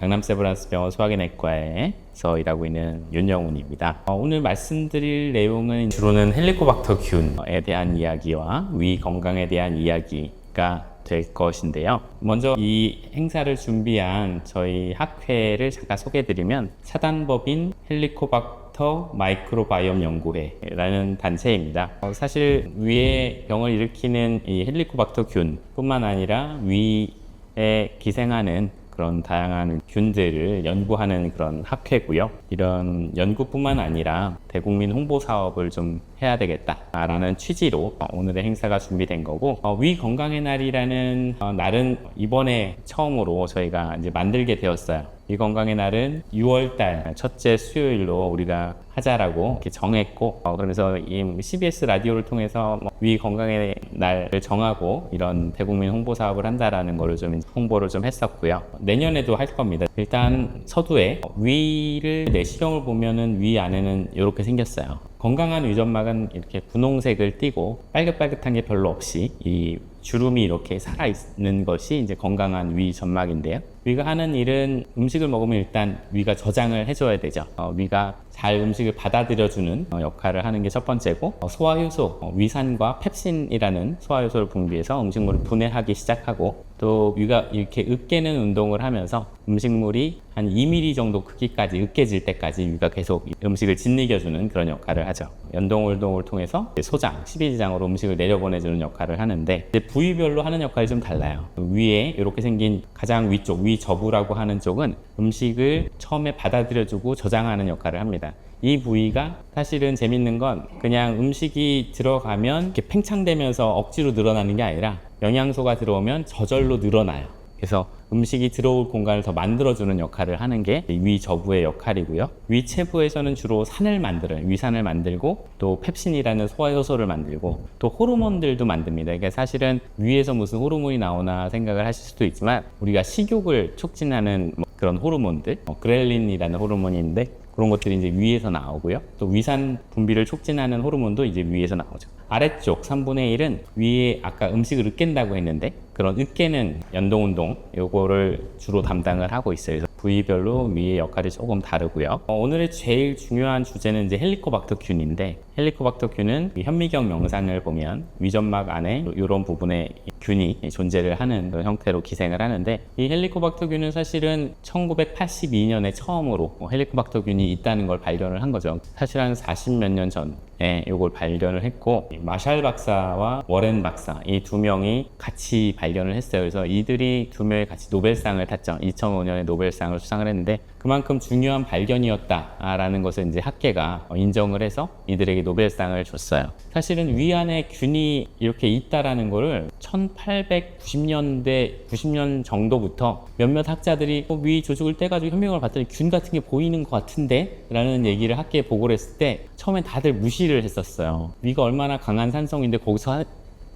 강남 세브란스병원 소화기내과에서 일하고 있는 윤영훈입니다. 오늘 말씀드릴 내용은 주로는 헬리코박터균에 대한 이야기와 위 건강에 대한 이야기가 될 것인데요. 먼저 이 행사를 준비한 저희 학회를 잠깐 소개해드리면 사단법인 헬리코박터 마이크로바이옴 연구회라는 단체입니다. 사실 위의 병을 일으키는 이 헬리코박터균 뿐만 아니라 위에 기생하는 그런 다양한 균들을 연구하는 그런 학회고요. 이런 연구뿐만 아니라 대국민 홍보 사업을 좀 해야 되겠다라는 취지로 오늘의 행사가 준비된 거고, 위 건강의 날이라는 날은 이번에 처음으로 저희가 이제 만들게 되었어요. 위 건강의 날은 6월달 첫째 수요일로 우리가 하자라고 이렇게 정했고, 그래서 이 CBS 라디오를 통해서 위 건강의 날을 정하고 이런 대국민 홍보 사업을 한다라는 거를 좀 홍보를 좀 했었고요. 내년에도 할 겁니다. 일단 서두에 위를 내시경을 보면은 위 안에는 이렇게 생겼어요. 건강한 위점막은 이렇게 분홍색을 띠고 빨긋빨긋한 게 별로 없이 이 주름이 이렇게 살아있는 것이 이제 건강한 위 점막인데요. 위가 하는 일은 음식을 먹으면 일단 위가 저장을 해줘야 되죠. 위가 잘 음식을 받아들여주는 역할을 하는 게 첫 번째고, 소화효소, 위산과 펩신이라는 소화효소를 분비해서 음식물을 분해하기 시작하고, 또 위가 이렇게 으깨는 운동을 하면서 음식물이 한 2mm 정도 크기까지 으깨질 때까지 위가 계속 음식을 짓이겨주는 그런 역할을 하죠. 연동운동을 통해서 소장, 십이지장으로 음식을 내려보내주는 역할을 하는데, 부위별로 하는 역할이 좀 달라요. 위에 이렇게 생긴 가장 위쪽, 위저부라고 하는 쪽은 음식을 처음에 받아들여주고 저장하는 역할을 합니다. 이 부위가 사실은 재밌는 건 그냥 음식이 들어가면 이렇게 팽창되면서 억지로 늘어나는 게 아니라 영양소가 들어오면 저절로 늘어나요. 그래서 음식이 들어올 공간을 더 만들어주는 역할을 하는 게 위저부의 역할이고요. 위체부에서는 주로 산을 만들어요. 위산을 만들고, 또 펩신이라는 소화효소를 만들고, 또 호르몬들도 만듭니다. 그러니까 사실은 위에서 무슨 호르몬이 나오나 생각을 하실 수도 있지만, 우리가 식욕을 촉진하는 그런 호르몬들, 그렐린이라는 호르몬이 있는데 그런 것들이 이제 위에서 나오고요. 또 위산 분비를 촉진하는 호르몬도 이제 위에서 나오죠. 아래쪽 3분의 1은 위에 아까 음식을 으깬다고 했는데, 그런 으깨는 연동운동 요거를 주로 담당을 하고 있어요. 그래서 부위별로 위의 역할이 조금 다르고요. 오늘의 제일 중요한 주제는 이제 헬리코박터균인데, 헬리코박터균은 현미경 영상을 보면 위점막 안에 이런 부분에 균이 존재를 하는 그런 형태로 기생을 하는데, 이 헬리코박터균은 사실은 1982년에 처음으로 헬리코박터균이 있다는 걸 발견을 한 거죠. 사실 한 40몇 년 전에 이걸 발견을 했고, 마샬 박사와 워렌 박사 이 두 명이 같이 발견을 했어요. 그래서 이들이 두 명이 같이 노벨상을 탔죠. 2005년에 노벨상을 수상을 했는데, 그만큼 중요한 발견이었다라는 것을 이제 학계가 인정을 해서 이들에게 노벨상을 줬어요. 사실은 위 안에 균이 이렇게 있다라는 거를 1890년대 90년 정도부터 몇몇 학자들이 위 조직을 떼가지고 현미경을 봤더니 균 같은 게 보이는 것 같은데 라는 얘기를 학계에 보고를 했을 때 처음엔 다들 무시를 했었어요. 위가 얼마나 강한 산성인데 거기서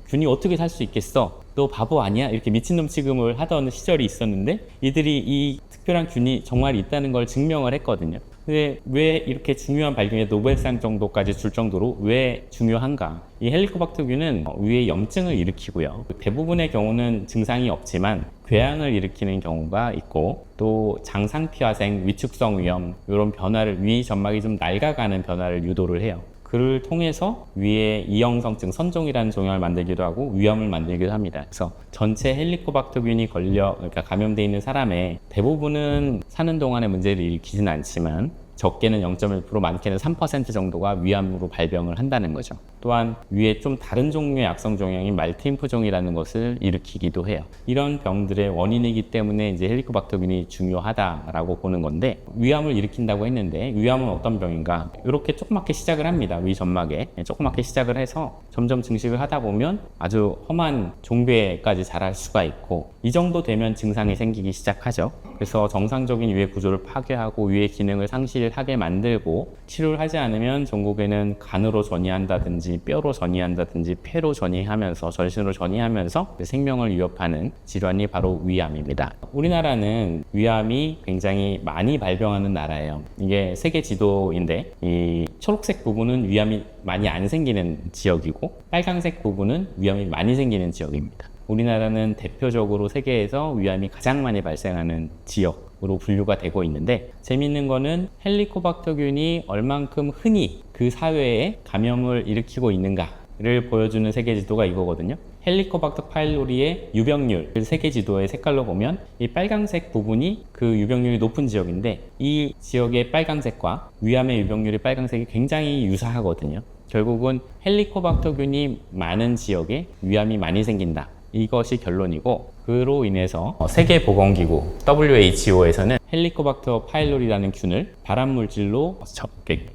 균이 어떻게 살 수 있겠어? 너 바보 아니야? 이렇게 미친놈 취급을 하던 시절이 있었는데, 이들이 이 특별한 균이 정말 있다는 걸 증명을 했거든요. 근데 왜 이렇게 중요한 발견에 노벨상 정도까지 줄 정도로 왜 중요한가? 이 헬리코박터균은 위에 염증을 일으키고요. 대부분의 경우는 증상이 없지만 궤양을 일으키는 경우가 있고, 또 장상피화생, 위축성 위염 이런 변화를, 위 점막이 좀 낡아가는 변화를 유도를 해요. 그를 통해서 위에 이형성증, 선종이라는 종양을 만들기도 하고 위염을 만들기도 합니다. 그래서 전체 헬리코박터균이 그러니까 감염되어 있는 사람의 대부분은 사는 동안에 문제를 일으키진 않지만, 적게는 0.1%, 많게는 3% 정도가 위암으로 발병을 한다는 거죠. 또한 위에 좀 다른 종류의 악성 종양인 말티인프종이라는 것을 일으키기도 해요. 이런 병들의 원인이기 때문에 이제 헬리코박터균이 중요하다라고 보는 건데, 위암을 일으킨다고 했는데 위암은 어떤 병인가? 이렇게 조그맣게 시작을 합니다. 위 점막에 조그맣게 시작을 해서 점점 증식을 하다 보면 아주 험한 종괴까지 자랄 수가 있고, 이 정도 되면 증상이 생기기 시작하죠. 그래서 정상적인 위의 구조를 파괴하고 위의 기능을 상실하게 만들고, 치료를 하지 않으면 종국에는 간으로 전이한다든지 뼈로 전이한다든지 폐로 전이하면서 전신으로 전이하면서 생명을 위협하는 질환이 바로 위암입니다. 우리나라는 위암이 굉장히 많이 발병하는 나라예요. 이게 세계 지도인데, 이 초록색 부분은 위암이 많이 안 생기는 지역이고, 빨간색 부분은 위암이 많이 생기는 지역입니다. 우리나라는 대표적으로 세계에서 위암이 가장 많이 발생하는 지역 으로 분류가 되고 있는데, 재미있는 거는 헬리코박터균이 얼만큼 흔히 그 사회에 감염을 일으키고 있는가를 보여주는 세계지도가 이거거든요. 헬리코박터 파일로리의 유병률, 그 세계지도의 색깔로 보면 이 빨강색 부분이 그 유병률이 높은 지역인데, 이 지역의 빨강색과 위암의 유병률의 빨강색이 굉장히 유사하거든요. 결국은 헬리코박터균이 많은 지역에 위암이 많이 생긴다, 이것이 결론이고, 그로 인해서 세계보건기구 WHO에서는 헬리코박터 파일로리라는 균을 발암물질로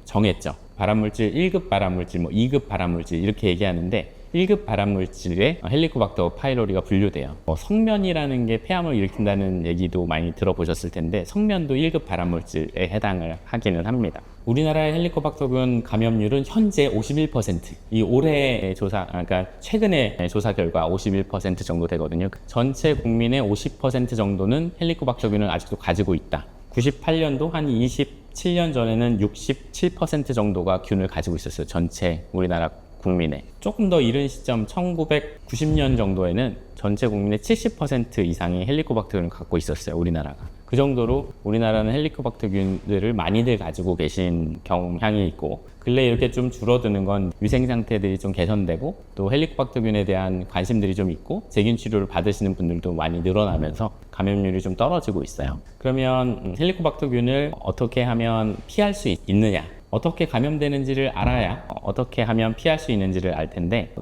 정했죠. 발암물질 1급 발암물질, 2급 발암물질 이렇게 얘기하는데, 1급 발암물질에 헬리코박터 파일로리가 분류돼요. 성면이라는 게 폐암을 일으킨다는 얘기도 많이 들어보셨을 텐데, 성면도 1급 발암물질에 해당을 하기는 합니다. 우리나라의 헬리코박터균 감염률은 현재 51%, 이 올해 조사, 그러니까 최근에 조사 결과 51% 정도 되거든요. 전체 국민의 50% 정도는 헬리코박터균을 아직도 가지고 있다. 98년도 한 27년 전에는 67% 정도가 균을 가지고 있었어요. 전체 우리나라 국민의. 조금 더 이른 시점 1990년 정도에는 전체 국민의 70% 이상이 헬리코박터균을 갖고 있었어요, 우리나라가. 그 정도로 우리나라는 헬리코박터균들을 많이들 가지고 계신 경향이 있고, 근래 이렇게 좀 줄어드는 건 위생 상태들이 좀 개선되고, 또 헬리코박터균에 대한 관심들이 좀 있고, 제균 치료를 받으시는 분들도 많이 늘어나면서 감염률이 좀 떨어지고 있어요. 그러면 헬리코박터균을 어떻게 하면 피할 수 있느냐? 어떻게 감염되는지를 알아야 어떻게 하면 피할 수 있는지를 알 텐데,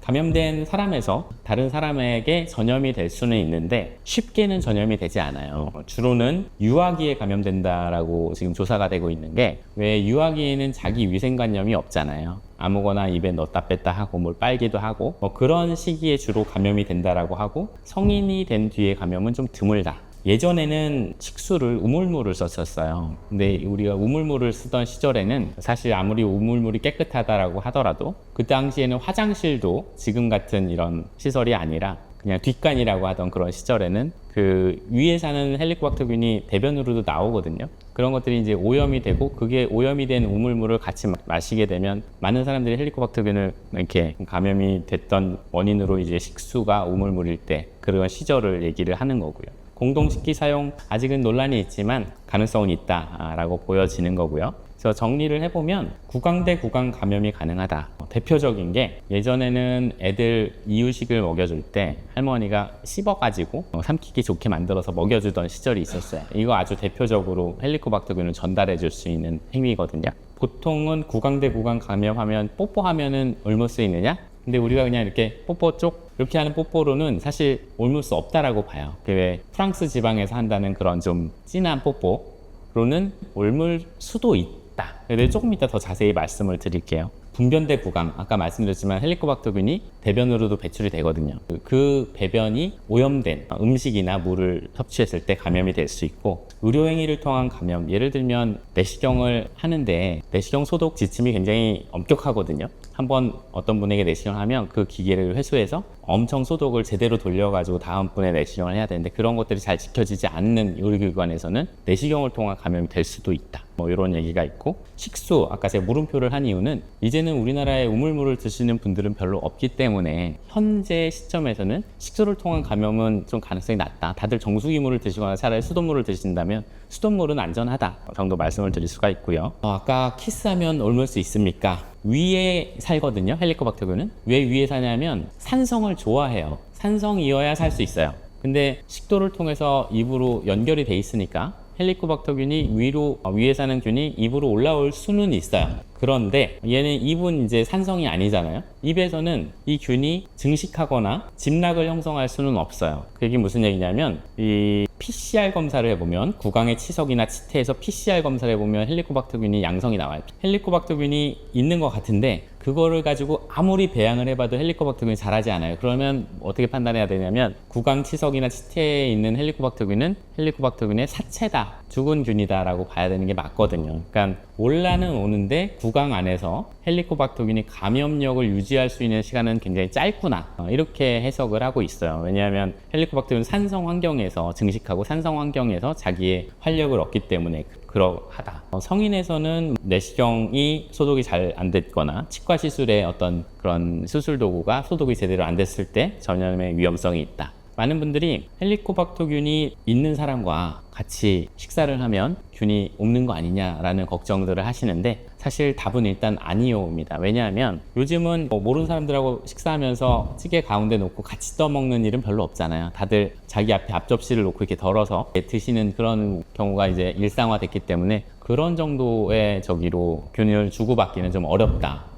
감염된 사람에서 다른 사람에게 전염이 될 수는 있는데 쉽게는 전염이 되지 않아요. 주로는 유아기에 감염된다라고 지금 조사가 되고 있는 게, 왜 유아기에는 자기 위생관념이 없잖아요. 아무거나 입에 넣었다 뺐다 하고 뭘 빨기도 하고, 그런 시기에 주로 감염이 된다라고 하고, 성인이 된 뒤에 감염은 좀 드물다. 예전에는 식수를 우물물을 썼었어요. 근데 우리가 우물물을 쓰던 시절에는 사실 아무리 우물물이 깨끗하다라고 하더라도 그 당시에는 화장실도 지금 같은 이런 시설이 아니라 그냥 뒷간이라고 하던 그런 시절에는 그 위에 사는 헬리코박터균이 대변으로도 나오거든요. 그런 것들이 이제 오염이 되고, 그게 오염이 된 우물물을 같이 마시게 되면 많은 사람들이 헬리코박터균을 이렇게 감염이 됐던 원인으로 이제 식수가 우물물일 때 그런 시절을 얘기를 하는 거고요. 공동식기 사용 아직은 논란이 있지만 가능성은 있다라고 보여지는 거고요. 그래서 정리를 해보면 구강 대 구강 감염이 가능하다. 대표적인 게, 예전에는 애들 이유식을 먹여줄 때 할머니가 씹어가지고 삼키기 좋게 만들어서 먹여주던 시절이 있었어요. 이거 아주 대표적으로 헬리코박터균을 전달해 줄 수 있는 행위거든요. 보통은 구강 대 구강 감염하면 뽀뽀하면은 옮을 수 있느냐? 근데 우리가 그냥 이렇게 뽀뽀 쪽 이렇게 하는 뽀뽀로는 사실 옮을 수 없다라고 봐요. 왜 프랑스 지방에서 한다는 그런 좀 진한 뽀뽀로는 옮을 수도 있다. 근데 조금 이따 더 자세히 말씀을 드릴게요. 분변 대 구강, 아까 말씀드렸지만 헬리코박터균이 대변으로도 배출이 되거든요. 그 배변이 오염된 음식이나 물을 섭취했을 때 감염이 될 수 있고, 의료행위를 통한 감염, 예를 들면 내시경을 하는데 내시경 소독 지침이 굉장히 엄격하거든요. 한번 어떤 분에게 내시경을 하면 그 기계를 회수해서 엄청 소독을 제대로 돌려가지고 다음 분에 내시경을 해야 되는데, 그런 것들이 잘 지켜지지 않는 의료기관에서는 내시경을 통한 감염이 될 수도 있다. 이런 얘기가 있고, 식수, 아까 제가 물음표를 한 이유는 이제는 우리나라에 우물물을 드시는 분들은 별로 없기 때문에 현재 시점에서는 식수를 통한 감염은 좀 가능성이 낮다. 다들 정수기물을 드시거나 차라리 수돗물을 드신다면 수돗물은 안전하다 정도 말씀을 드릴 수가 있고요. 아까 키스하면 옮을 수 있습니까? 위에 살거든요, 헬리코박터균은. 왜 위에 사냐면 산성을 좋아해요. 산성이어야 살 수 있어요. 근데 식도를 통해서 입으로 연결이 돼 있으니까 헬리코박터균이 위에 사는 균이 입으로 올라올 수는 있어요. 그런데 얘는 입은 이제 산성이 아니잖아요. 입에서는 이 균이 증식하거나 집락을 형성할 수는 없어요. 그게 무슨 얘기냐면, 이 PCR 검사를 해보면, 구강의 치석이나 치태에서 PCR 검사를 해보면 헬리코박터균이 양성이 나와요. 헬리코박터균이 있는 것 같은데 그거를 가지고 아무리 배양을 해봐도 헬리코박터균이 자라지 않아요. 그러면 어떻게 판단해야 되냐면, 구강 치석이나 치태에 있는 헬리코박터균은 헬리코박터균의 사체다, 죽은 균이다 라고 봐야 되는 게 맞거든요. 그러니까 올라는 오는데 구강 안에서 헬리코박터균이 감염력을 유지할 수 있는 시간은 굉장히 짧구나, 이렇게 해석을 하고 있어요. 왜냐하면 헬리코박터균은 산성 환경에서 증식하고 산성 환경에서 자기의 활력을 얻기 때문에 그러하다. 성인에서는 내시경이 소독이 잘 안 됐거나 치과 시술의 어떤 그런 수술 도구가 소독이 제대로 안 됐을 때 전염의 위험성이 있다. 많은 분들이 헬리코박터균이 있는 사람과 같이 식사를 하면 균이 옮는 거 아니냐라는 걱정들을 하시는데 사실 답은 일단 아니오입니다. 왜냐하면 요즘은 모르는 사람들하고 식사하면서 찌개 가운데 놓고 같이 떠먹는 일은 별로 없잖아요. 다들 자기 앞에 앞접시를 놓고 이렇게 덜어서 드시는 그런 경우가 이제 일상화됐기 때문에 그런 정도의 저기로 균을 주고받기는 좀 어렵다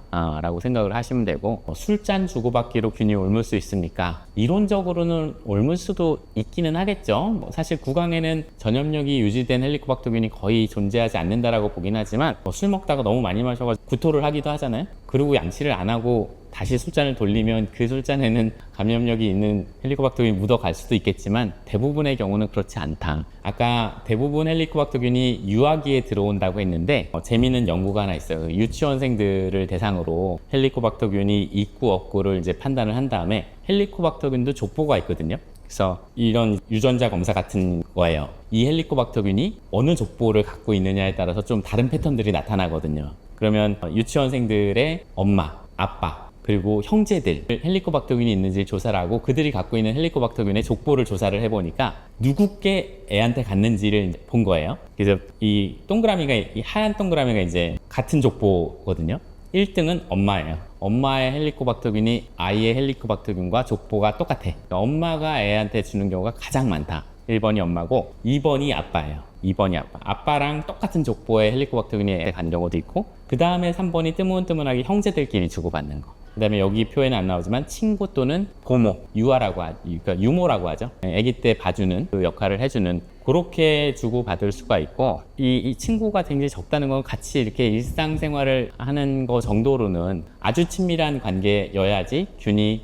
라고 생각을 하시면 되고, 술잔 주고받기로 균이 옮을 수 있습니까? 이론적으로는 옮을 수도 있기는 하겠죠. 사실 구강에는 전염력이 유지된 헬리코박터균이 거의 존재하지 않는다라고 보긴 하지만 술 먹다가 너무 많이 마셔가지고 구토를 하기도 하잖아요. 그리고 양치를 안 하고 다시 술잔을 돌리면 그 술잔에는 감염력이 있는 헬리코박터균이 묻어갈 수도 있겠지만 대부분의 경우는 그렇지 않다. 아까 대부분 헬리코박터균이 유아기에 들어온다고 했는데 재미있는 연구가 하나 있어요. 유치원생들을 대상으로 헬리코박터균이 있고 없고를 이제 판단을 한 다음에 헬리코박터균도 족보가 있거든요. 그래서 이런 유전자 검사 같은 거예요. 이 헬리코박터균이 어느 족보를 갖고 있느냐에 따라서 좀 다른 패턴들이 나타나거든요. 그러면 유치원생들의 엄마, 아빠, 그리고 형제들 헬리코박터균이 있는지 조사를 하고 그들이 갖고 있는 헬리코박터균의 족보를 조사를 해보니까 누구께 애한테 갔는지를 본 거예요. 그래서 이 동그라미가, 이 하얀 동그라미가 이제 같은 족보거든요. 1등은 엄마예요. 엄마의 헬리코박터균이 아이의 헬리코박터균과 족보가 똑같아. 그러니까 엄마가 애한테 주는 경우가 가장 많다. 1번이 엄마고 2번이 아빠예요. 2번이 아빠. 아빠랑 똑같은 족보의 헬리코박터균이 애한테 간 경우도 있고, 그 다음에 3번이 뜨문뜨문하게 형제들끼리 주고받는 거. 그 다음에 여기 표에는 안 나오지만 친구 또는 고모, 유아라고 그러니까 유모라고 하죠. 아기 때 봐주는 그 역할을 해주는, 그렇게 주고받을 수가 있고, 이 친구가 굉장히 적다는 건 같이 이렇게 일상생활을 하는 거 정도로는 아주 친밀한 관계여야지 균이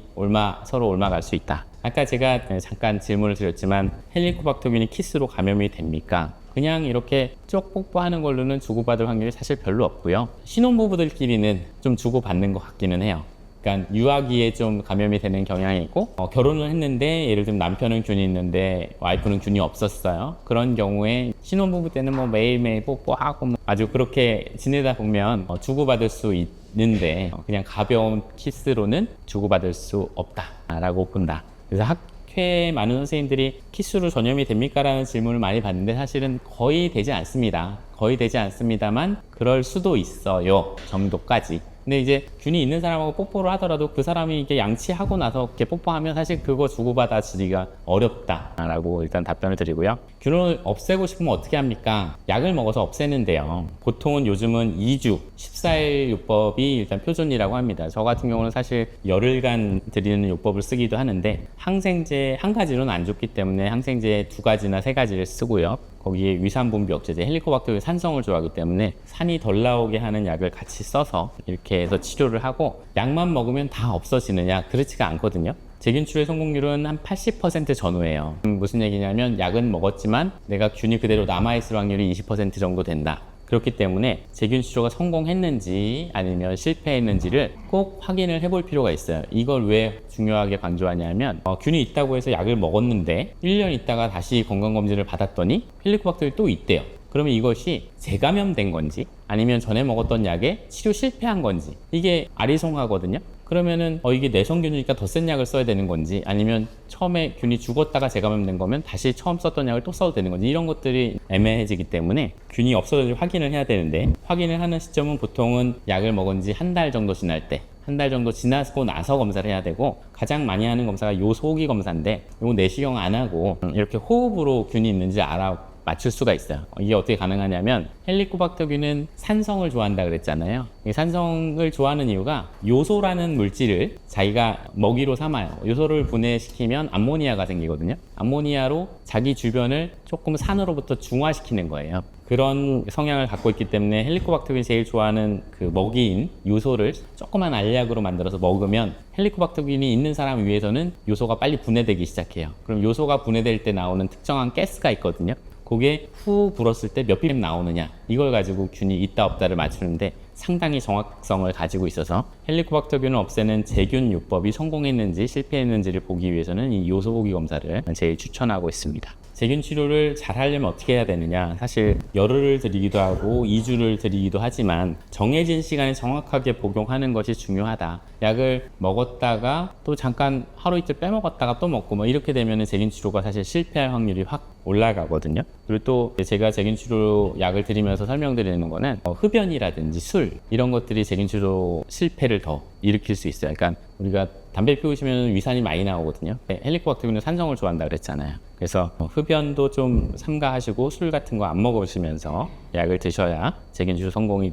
서로 옮아갈 수 있다. 아까 제가 잠깐 질문을 드렸지만 헬리코박터균이 키스로 감염이 됩니까? 그냥 이렇게 쪽 뽀뽀하는 걸로는 주고받을 확률이 사실 별로 없고요. 신혼부부들끼리는 좀 주고받는 것 같기는 해요. 그러니까 유아기에 좀 감염이 되는 경향이 있고, 결혼을 했는데 예를 들면 남편은 균이 있는데 와이프는 균이 없었어요. 그런 경우에 신혼부부 때는 뭐 매일매일 뽀뽀하고 아주 그렇게 지내다 보면 주고받을 수 있는데 그냥 가벼운 키스로는 주고받을 수 없다라고 본다. 그래서 학회에 많은 선생님들이 키스로 전염이 됩니까? 라는 질문을 많이 받는데 사실은 거의 되지 않습니다. 거의 되지 않습니다만 그럴 수도 있어요 정도까지. 근데 이제 균이 있는 사람하고 뽀뽀를 하더라도 그 사람이 이게 양치하고 나서 이렇게 뽀뽀하면 사실 그거 주고받아주기가 어렵다라고 일단 답변을 드리고요. 균을 없애고 싶으면 어떻게 합니까? 약을 먹어서 없애는데요. 보통은 요즘은 2주, 14일 요법이 일단 표준이라고 합니다. 저 같은 경우는 사실 열흘간 드리는 요법을 쓰기도 하는데 항생제 한 가지로는 안 좋기 때문에 항생제 2가지나 3가지를 쓰고요. 거기에 위산분비 억제제, 헬리코박터균 산성을 좋아하기 때문에 산이 덜 나오게 하는 약을 같이 써서 이렇게 해서 치료를 하고, 약만 먹으면 다 없어지느냐? 그렇지가 않거든요. 재균출의 성공률은 한 80% 전후예요. 무슨 얘기냐면 약은 먹었지만 내가 균이 그대로 남아있을 확률이 20% 정도 된다. 그렇기 때문에 재균 치료가 성공했는지 아니면 실패했는지를 꼭 확인을 해볼 필요가 있어요. 이걸 왜 중요하게 강조하냐면 균이 있다고 해서 약을 먹었는데 1년 있다가 다시 건강검진을 받았더니 헬리코박터균이 또 있대요. 그러면 이것이 재감염된 건지 아니면 전에 먹었던 약에 치료 실패한 건지, 이게 아리송하거든요. 그러면은 이게 내성균이니까 더 센 약을 써야 되는 건지, 아니면 처음에 균이 죽었다가 재감염된 거면 다시 처음 썼던 약을 또 써도 되는 건지, 이런 것들이 애매해지기 때문에 균이 없어졌는지 확인을 해야 되는데, 확인을 하는 시점은 보통은 약을 먹은 지 한 달 정도 지날 때, 한 달 정도 지나고 나서 검사를 해야 되고, 가장 많이 하는 검사가 요소호기 검사인데 이거 내시경 안 하고 이렇게 호흡으로 균이 있는지 맞출 수가 있어요. 이게 어떻게 가능하냐면 헬리코박터균은 산성을 좋아한다 그랬잖아요. 이 산성을 좋아하는 이유가 요소라는 물질을 자기가 먹이로 삼아요. 요소를 분해시키면 암모니아가 생기거든요. 암모니아로 자기 주변을 조금 산으로부터 중화시키는 거예요. 그런 성향을 갖고 있기 때문에 헬리코박터균이 제일 좋아하는 그 먹이인 요소를 조그만 알약으로 만들어서 먹으면 헬리코박터균이 있는 사람 위에서는 요소가 빨리 분해되기 시작해요. 그럼 요소가 분해될 때 나오는 특정한 가스가 있거든요. 그게 후 불었을 때 몇 ppm 나오느냐, 이걸 가지고 균이 있다 없다를 맞추는데 상당히 정확성을 가지고 있어서 헬리코박터균을 없애는 재균 요법이 성공했는지 실패했는지를 보기 위해서는 이 요소호기 검사를 제일 추천하고 있습니다. 세균 치료를 잘 하려면 어떻게 해야 되느냐? 사실 열흘을 드리기도 하고 2주를 드리기도 하지만 정해진 시간에 정확하게 복용하는 것이 중요하다. 약을 먹었다가 또 잠깐 하루 이틀 빼먹었다가 또 먹고 뭐 이렇게 되면 세균 치료가 사실 실패할 확률이 확 올라가거든요. 그리고 또 제가 세균 치료 약을 드리면서 설명드리는 거는 흡연이라든지 술 이런 것들이 세균 치료 실패를 더 일으킬 수 있어요. 그러니까 우리가 담배 피우시면 위산이 많이 나오거든요. 헬리코박터균은 산성을 좋아한다 그랬잖아요. 그래서 흡연도 좀 삼가하시고 술 같은 거 안 먹으시면서 약을 드셔야 세균 치료 성공이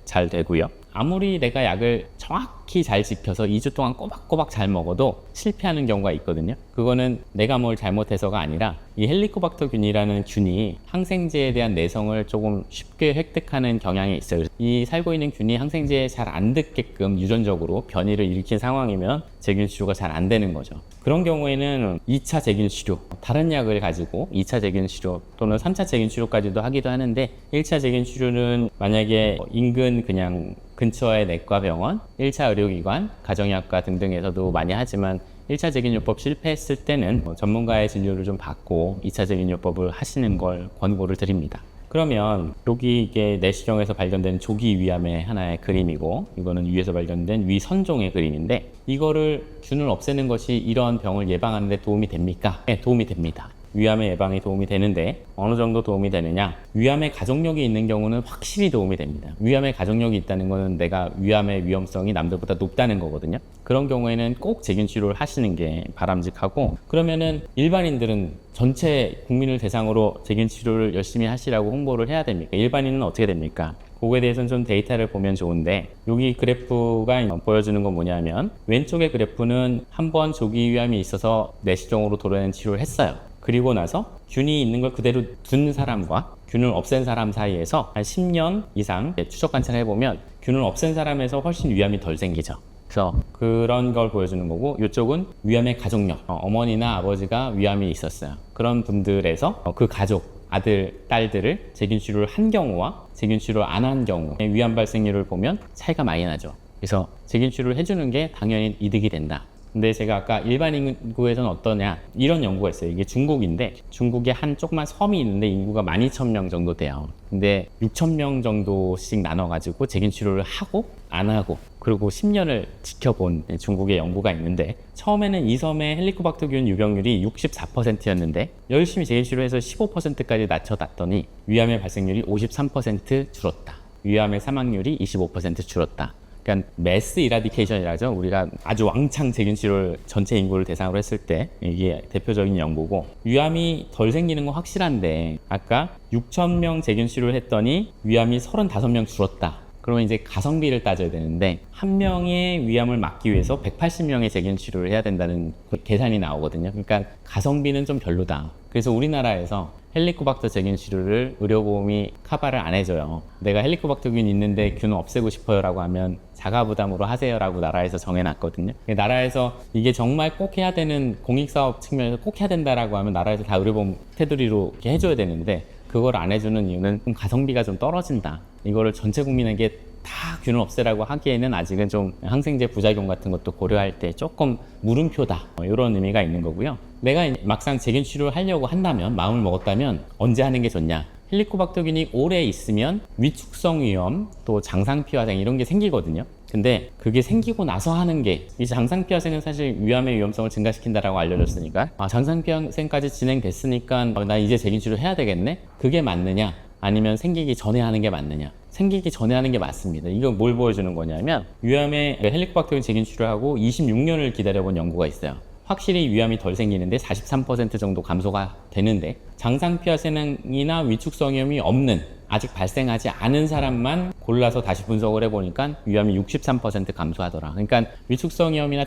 잘 되고요. 아무리 내가 약을 정확히 잘 지켜서 2주 동안 꼬박꼬박 잘 먹어도 실패하는 경우가 있거든요. 그거는 내가 뭘 잘못해서가 아니라 이 헬리코박터균이라는 균이 항생제에 대한 내성을 조금 쉽게 획득하는 경향이 있어요. 이 살고 있는 균이 항생제에 잘 안 듣게끔 유전적으로 변이를 일으킨 상황이면 세균 치료가 잘 안 되는 거죠. 그런 경우에는 2차 세균 치료, 다른 약을 가지고 2차 세균 치료 또는 3차 세균 치료까지도 하기도 하는데 1차 세균 치료는 만약에 인근 그냥 근처의 내과 병원, 1차 의료기관, 가정의학과 등등에서도 많이 하지만 1차 세균요법 실패했을 때는 전문가의 진료를 좀 받고 2차 세균요법을 하시는 걸 권고를 드립니다. 그러면 여기 이게 내시경에서 발견된 조기 위암의 하나의 그림이고 이거는 위에서 발견된 위선종의 그림인데 이거를 균을 없애는 것이 이러한 병을 예방하는 데 도움이 됩니까? 네, 도움이 됩니다. 위암의 예방에 도움이 되는데 어느 정도 도움이 되느냐? 위암의 가족력이 있는 경우는 확실히 도움이 됩니다. 위암의 가족력이 있다는 것은 내가 위암의 위험성이 남들보다 높다는 거거든요. 그런 경우에는 꼭 세균 치료를 하시는 게 바람직하고 그러면은 일반인들은 전체 국민을 대상으로 세균 치료를 열심히 하시라고 홍보를 해야 됩니까? 일반인은 어떻게 됩니까? 그거에 대해서는 좀 데이터를 보면 좋은데 여기 그래프가 보여주는 건 뭐냐면 왼쪽의 그래프는 한번 조기 위암이 있어서 내시경으로 도려낸 치료를 했어요. 그리고 나서 균이 있는 걸 그대로 둔 사람과 균을 없앤 사람 사이에서 한 10년 이상 추적 관찰을 해보면 균을 없앤 사람에서 훨씬 위암이 덜 생기죠. 그래서 그런 걸 보여주는 거고 이쪽은 위암의 가족력, 어머니나 아버지가 위암이 있었어요. 그런 분들에서 그 가족, 아들, 딸들을 세균 치료를 한 경우와 세균 치료를 안 한 경우의 위암 발생률을 보면 차이가 많이 나죠. 그래서 세균 치료를 해주는 게 당연히 이득이 된다. 근데 제가 아까 일반 인구에서는 어떠냐 이런 연구가 있어요. 이게 중국인데 중국에 한 조그만 섬이 있는데 인구가 12,000명 정도 돼요. 근데 6,000명 정도씩 나눠가지고 세균 치료를 하고 안 하고 그리고 10년을 지켜본 중국의 연구가 있는데 처음에는 이 섬의 헬리코박터균 유병률이 64%였는데 열심히 세균 치료해서 15%까지 낮춰놨더니 위암의 발생률이 53% 줄었다. 위암의 사망률이 25% 줄었다. 그러니까 매스 이라디케이션이라죠. 우리가 아주 왕창 세균 치료를 전체 인구를 대상으로 했을 때 이게 대표적인 연구고 위암이 덜 생기는 건 확실한데 아까 6,000명 세균 치료를 했더니 위암이 35명 줄었다. 그러면 이제 가성비를 따져야 되는데 한 명의 위암을 막기 위해서 180명의 세균 치료를 해야 된다는 계산이 나오거든요. 그러니까 가성비는 좀 별로다. 그래서 우리나라에서 헬리코박터 세균 치료를 의료보험이 커버를 안 해줘요. 내가 헬리코박터균 있는데 균 없애고 싶어요 라고 하면 자가부담으로 하세요 라고 나라에서 정해놨거든요. 나라에서 이게 정말 꼭 해야 되는 공익사업 측면에서 꼭 해야 된다라고 하면 나라에서 다 의료보험 테두리로 이렇게 해줘야 되는데 그걸 안 해주는 이유는 좀 가성비가 좀 떨어진다. 이거를 전체 국민에게 다 균을 없애라고 하기에는 아직은 좀 항생제 부작용 같은 것도 고려할 때 조금 물음표다. 이런 의미가 있는 거고요. 내가 막상 세균 치료를 하려고 한다면 마음을 먹었다면 언제 하는 게 좋냐? 헬리코박터균이 오래 있으면 위축성 위염 또 장상피화생 이런 게 생기거든요. 근데 그게 생기고 나서 하는 게 이 장상피화생은 사실 위암의 위험성을 증가시킨다라고 알려졌으니까 장상피화생까지 진행됐으니까 나 이제 세균 치료 해야 되겠네? 그게 맞느냐? 아니면 생기기 전에 하는 게 맞느냐? 생기기 전에 하는 게 맞습니다. 이거 뭘 보여주는 거냐면 위암의 헬리코박터균 세균 치료하고 26년을 기다려본 연구가 있어요. 확실히 위암이 덜 생기는데 43% 정도 감소가 되는데 장상피화생이나 위축성염이 없는 아직 발생하지 않은 사람만 골라서 다시 분석을 해보니까 위암이 63% 감소하더라. 그러니까 위축성염이나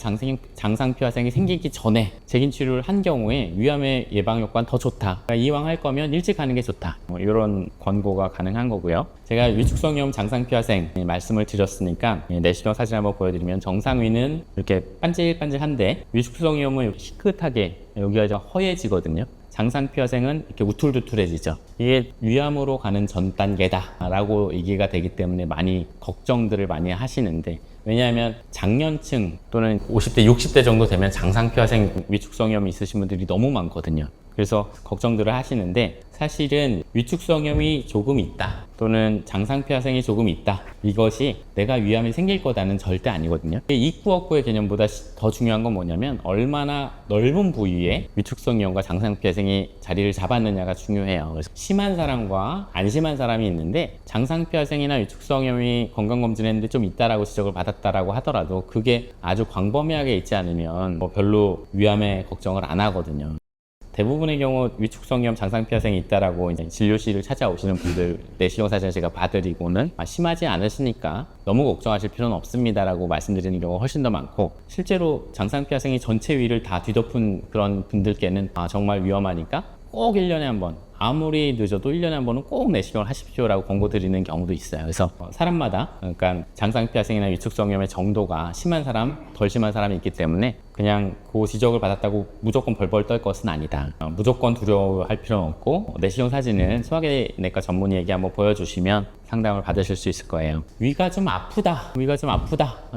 장상피화생이 생기기 전에 세균 치료를 한 경우에 위암의 예방 효과는 더 좋다. 그러니까 이왕 할 거면 일찍 하는 게 좋다. 이런 권고가 가능한 거고요. 제가 위축성염, 장상피화생 말씀을 드렸으니까 내시경 사진 한번 보여드리면 정상위는 이렇게 반질반질한데 위축성염은 희끗하게 여기가 허해지거든요. 장상피화생은 이렇게 우툴두툴해지죠. 이게 위암으로 가는 전 단계다라고 얘기가 되기 때문에 많이 걱정들을 많이 하시는데 왜냐하면 장년층 또는 50대, 60대 정도 되면 장상피화생 위축성염이 있으신 분들이 너무 많거든요. 그래서 걱정들을 하시는데 사실은 위축성염이 조금 있다 또는 장상폐하생이 조금 있다, 이것이 내가 위암이 생길 거다는 절대 아니거든요. 있고 없고의 개념보다 더 중요한 건 뭐냐면 얼마나 넓은 부위에 위축성염과 장상폐하생이 자리를 잡았느냐가 중요해요. 그래서 심한 사람과 안 심한 사람이 있는데 장상폐하생이나 위축성염이 건강검진했는데 좀 있다라고 지적을 받았다라고 하더라도 그게 아주 광범위하게 있지 않으면 뭐 별로 위암에 걱정을 안 하거든요. 대부분의 경우 위축성염, 장상폐하생이 있다라고 이제 진료실을 찾아오시는 분들 내시경 사진을 제가 봐드리고는 심하지 않으시니까 너무 걱정하실 필요는 없습니다라고 말씀드리는 경우가 훨씬 더 많고, 실제로 장상폐하생이 전체 위를 다 뒤덮은 그런 분들께는 정말 위험하니까 꼭 1년에 한 번, 아무리 늦어도 1년에 한 번은 꼭 내시경을 하십시오라고 권고드리는 경우도 있어요. 그래서 사람마다, 그러니까 장상폐하생이나 위축성염의 정도가 심한 사람, 덜 심한 사람이 있기 때문에 그냥 그 지적을 받았다고 무조건 벌벌 떨 것은 아니다. 무조건 두려워할 필요는 없고, 내시경 사진은 소화기내과 전문의에게 한번 보여주시면 상담을 받으실 수 있을 거예요. 위가 좀 아프다,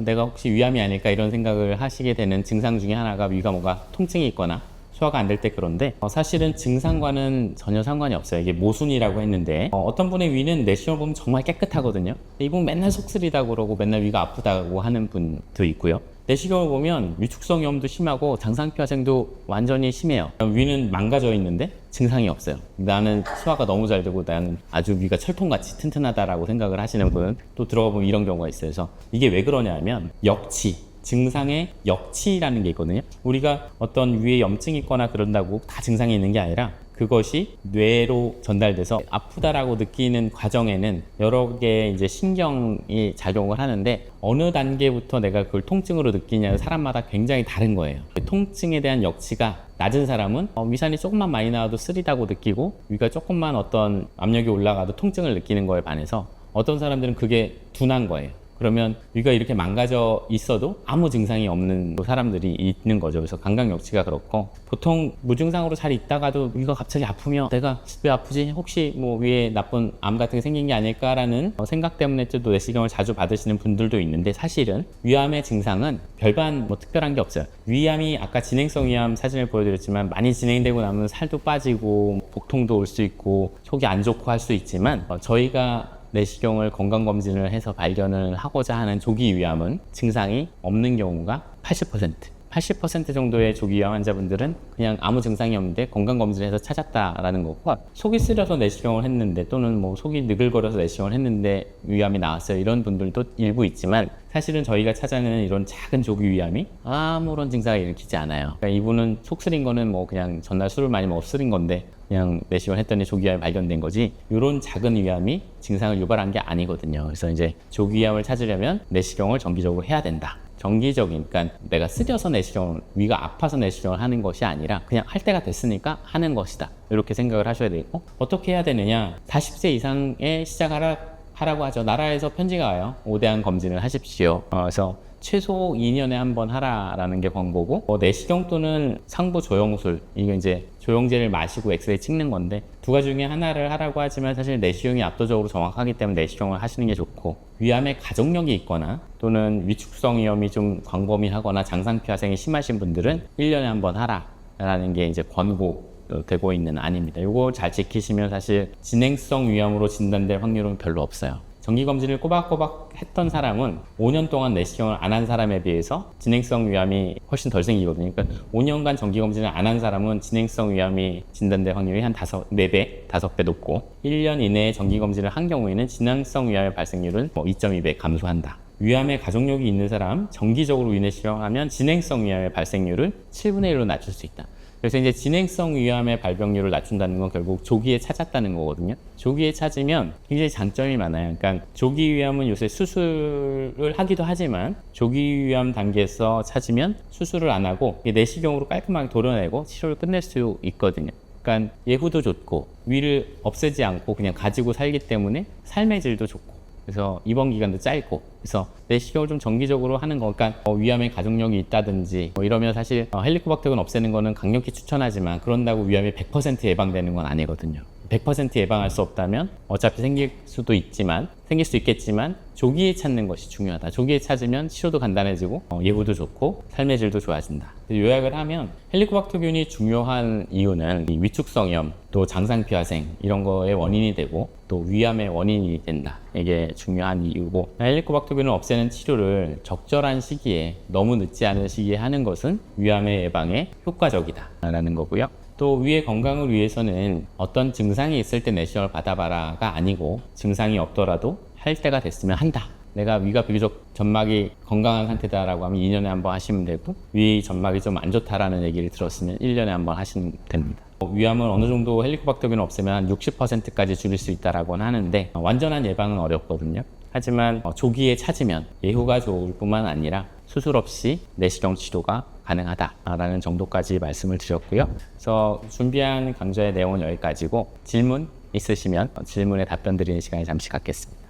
내가 혹시 위암이 아닐까 이런 생각을 하시게 되는 증상 중에 하나가 위가 뭔가 통증이 있거나 소화가 안 될 때 그런데 사실은 증상과는 전혀 상관이 없어요. 이게 모순이라고 했는데 어떤 분의 위는 내시경을 보면 정말 깨끗하거든요. 이분 맨날 속쓰리다고 그러고 맨날 위가 아프다고 하는 분도 있고요. 내시경을 보면 위축성염도 심하고 장상폐하생도 완전히 심해요. 위는 망가져 있는데 증상이 없어요. 나는 소화가 너무 잘 되고 나는 아주 위가 철통같이 튼튼하다라고 생각을 하시는 분은 또 들어가 보면 이런 경우가 있어요. 그래서 이게 왜 그러냐 하면 증상의 역치라는 게 있거든요. 우리가 어떤 위에 염증이 있거나 그런다고 다 증상이 있는 게 아니라 그것이 뇌로 전달돼서 아프다라고 느끼는 과정에는 여러 개의 이제 신경이 작용을 하는데 어느 단계부터 내가 그걸 통증으로 느끼냐는 사람마다 굉장히 다른 거예요. 통증에 대한 역치가 낮은 사람은 위산이 조금만 많이 나와도 쓰리다고 느끼고 위가 조금만 어떤 압력이 올라가도 통증을 느끼는 거에 반해서 어떤 사람들은 그게 둔한 거예요. 그러면 위가 이렇게 망가져 있어도 아무 증상이 없는 사람들이 있는 거죠. 그래서 감각역치가 그렇고, 보통 무증상으로 잘 있다가도 위가 갑자기 아프면 내가 왜 아프지? 혹시 뭐 위에 나쁜 암 같은 게 생긴 게 아닐까라는 생각 때문에 또 내시경을 자주 받으시는 분들도 있는데, 사실은 위암의 증상은 별반 뭐 특별한 게 없어요. 위암이 아까 진행성 위암 사진을 보여드렸지만 많이 진행되고 나면 살도 빠지고 복통도 올 수 있고 속이 안 좋고 할 수 있지만 저희가 내시경을 건강검진을 해서 발견을 하고자 하는 조기 위암은 증상이 없는 경우가 80% 정도의 조기 위암 환자분들은 그냥 아무 증상이 없는데 건강검진을 해서 찾았다라는 거고, 속이 쓰려서 내시경을 했는데 또는 뭐 속이 느글거려서 내시경을 했는데 위암이 나왔어요, 이런 분들도 일부 있지만 사실은 저희가 찾아내는 이런 작은 조기 위암이 아무런 증상을 일으키지 않아요. 그러니까 이분은 속 쓰린 거는 뭐 그냥 전날 술을 많이 먹어 쓰린 건데 그냥 내시경을 했더니 조기 위암이 발견된 거지, 이런 작은 위암이 증상을 유발한 게 아니거든요. 그래서 이제 조기 위암을 찾으려면 내시경을 정기적으로 해야 된다. 정기적인, 그러니까 내가 쓰려서 내시경을, 위가 아파서 내시경을 하는 것이 아니라 그냥 할 때가 됐으니까 하는 것이다, 이렇게 생각을 하셔야 되고, 어떻게 해야 되느냐, 40세 이상에 시작하라고 하죠. 나라에서 편지가 와요. 5대항 검진을 하십시오. 그래서 최소 2년에 한 번 하라라는 게 권고고, 내시경 또는 상부 조영술, 이게 이제 조영제를 마시고 엑스레이 찍는 건데 두 가지 중에 하나를 하라고 하지만 사실 내시경이 압도적으로 정확하기 때문에 내시경을 하시는 게 좋고, 위암에 가족력이 있거나 또는 위축성 위염이 좀 광범위하거나 장상폐하생이 심하신 분들은 1년에 한 번 하라라는 게 이제 권고되고 있는 안입니다. 이거 잘 지키시면 사실 진행성 위암으로 진단될 확률은 별로 없어요. 정기검진을 꼬박꼬박 했던 사람은 5년 동안 내시경을 안 한 사람에 비해서 진행성 위암이 훨씬 덜 생기거든요. 그러니까 5년간 정기검진을 안 한 사람은 진행성 위암이 진단될 확률이 한 4배, 5배 높고, 1년 이내에 정기검진을 한 경우에는 진행성 위암의 발생률은 2.2배 감소한다. 위암에 가족력이 있는 사람, 정기적으로 위내시경을 하면 진행성 위암의 발생률을 7분의 1로 낮출 수 있다. 그래서 이제 진행성 위암의 발병률을 낮춘다는 건 결국 조기에 찾았다는 거거든요. 조기에 찾으면 굉장히 장점이 많아요. 그러니까 조기 위암은 요새 수술을 하기도 하지만 조기 위암 단계에서 찾으면 수술을 안 하고 내시경으로 깔끔하게 도려내고 치료를 끝낼 수 있거든요. 그러니까 예후도 좋고 위를 없애지 않고 그냥 가지고 살기 때문에 삶의 질도 좋고, 그래서 입원 기간도 짧고, 그래서 내시경을 좀 정기적으로 하는 거, 그러니까 위암에 가족력이 있다든지 이러면 사실 헬리코박터균 없애는 거는 강력히 추천하지만 그런다고 위암이 100% 예방되는 건 아니거든요. 100% 예방할 수 없다면 어차피 생길 수 있겠지만 조기에 찾는 것이 중요하다. 조기에 찾으면 치료도 간단해지고 예후도 좋고 삶의 질도 좋아진다. 요약을 하면 헬리코박터균이 중요한 이유는 이 위축성염, 또 장상피화생 이런 거의 원인이 되고 또 위암의 원인이 된다. 이게 중요한 이유고, 헬리코박터균을 없애는 치료를 적절한 시기에, 너무 늦지 않은 시기에 하는 것은 위암의 예방에 효과적이다라는 거고요. 또 위의 건강을 위해서는 어떤 증상이 있을 때 내시경을 받아봐라가 아니고 증상이 없더라도 할 때가 됐으면 한다. 내가 위가 비교적 점막이 건강한 상태다라고 하면 2년에 한 번 하시면 되고, 위 점막이 좀 안 좋다라는 얘기를 들었으면 1년에 한 번 하시면 됩니다. 위암은 어느 정도 헬리코박터균을 없애면 한 60%까지 줄일 수 있다라고는 하는데 완전한 예방은 어렵거든요. 하지만 조기에 찾으면 예후가 좋을 뿐만 아니라 수술 없이 내시경 치료가 가능하다라는 정도까지 말씀을 드렸고요. 그래서 준비한 강좌의 내용은 여기까지고, 질문 있으시면 질문에 답변 드리는 시간을 잠시 갖겠습니다.